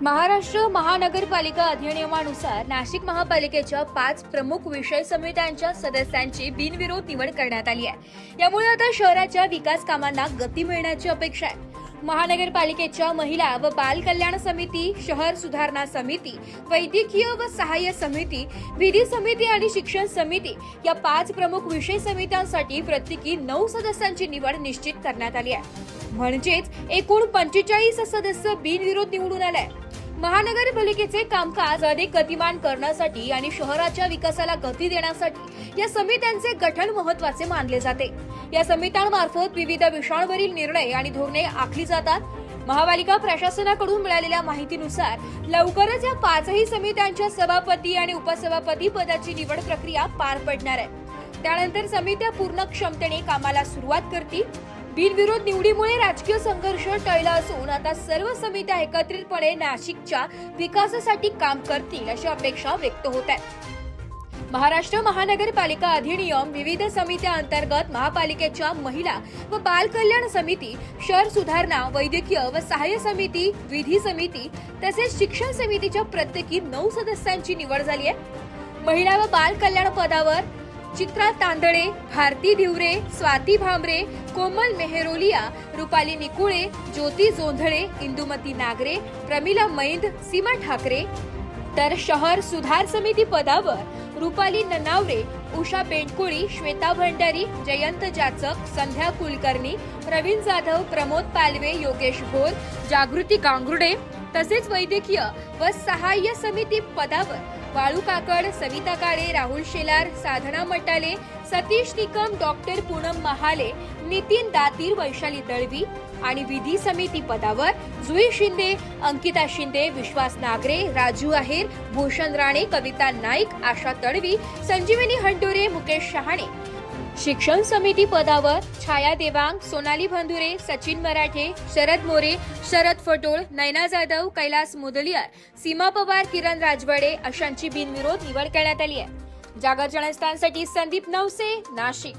महाराष्ट्र महानगरपालिका अधिनियमानुसार नाशिक महापालिकेच्या 5 प्रमुख विषय समित्यांच्या सदस्यांची बिनविरोध निवड करण्यात आली आहे। यामुळे आता शहराच्या विकास कामांना गती मिळण्याची अपेक्षा आहे। महानगरपालिकेच्या महिला व बाल कल्याण समिती, शहर सुधारणा समिती, वैद्यकीय व सहाय्य समिती, विधी समिती आणि शिक्षण समिती या 5 प्रमुख विषय समित्यांसाठी प्रत्येकी 9 सदस्यांची निवड निश्चित करण्यात आली आहे। म्हणजेच एकूण 45 सदस्य बिनविरोध निवडून आले। महानगरपालिकेचे कामकाज अधिक गतिमान करण्यासाठी आणि शहराच्या विकासाला गती देण्यासाठी या समित्यांचे गठन महत्त्वाचे मानले जाते। या समित्यांमार्फत विविध विषयांवरील निर्णय आणि धोरणे आखली जातात। महापालिका प्रशासनाकडून मिळालेल्या माहितीनुसार लवकरच या 5ही समित्यांच्या सभापती आणि उपसभापती पदाची निवड प्रक्रिया पार पडणार आहे। त्यानंतर समित्या पूर्ण क्षमतेने कामाला सुरुवात करतील। बिनविरोध निवडीमुळे राजकीय संघर्ष टळला असून आता सर्व समित्या एकत्रितपणे नाशिकच्या विकासासाठी काम करतील अशी अपेक्षा व्यक्त होत आहे। महाराष्ट्र महानगरपालिका अधिनियम विविध समित्या अंतर्गत महापालिकेच्या महिला व बाल कल्याण समिती, शहर सुधारणा, वैद्यकीय व सहाय्य समिती, विधी समिती तसेच शिक्षण समितीच्या प्रत्येकी 9 सदस्यांची निवड झाली आहे। महिला व बाल कल्याण पदावर चित्रा तांदळे, भारती धिवरे, स्वाती भामरे, कोमल मेहरोलिया, रुपाली निकुळे, ज्योती जोंधळे, इंदुमती नागरे, प्रमिला मैंद, सीमा ठाकरे। तर शहर सुधार समिती पदावर रुपाली ननावरे, उषा बेंडकुळी, श्वेता भंडारी, जयंत जाचक, संध्या कुलकर्णी, प्रवीण जाधव, प्रमोद पालवे, योगेश भोर, जागृती गांगुर्डे तसेच वैद्यकीय व सहाय्य समिती पदावर वाळू काकड, सविता काळे, राहुल शेलार, साधना मटाले, सतीश निकम, डॉक्टर पूनम महाले, नितीन दातीर, वैशाली दळवी आणि विधी समिती पदावर जुई शिंदे, अंकिता शिंदे, विश्वास नागरे, राजू आहेर, भूषण राणे, कविता नाईक, आशा तडवी, संजीवनी हंडोरे, मुकेश शहाणे। शिक्षण समिती पदावर छाया देवांग, सोनाली भंदुरे, सचिन मराठे, शरद मोरे, शरद फटोळ, नैना जाधव, कैलास मुदलियार, सीमा पवार, किरण राजवाडे अशांची बिनविरोध निवड करण्यात आली आहे। जागर जनस्थानसाठी संदीप नवसे, नाशिक।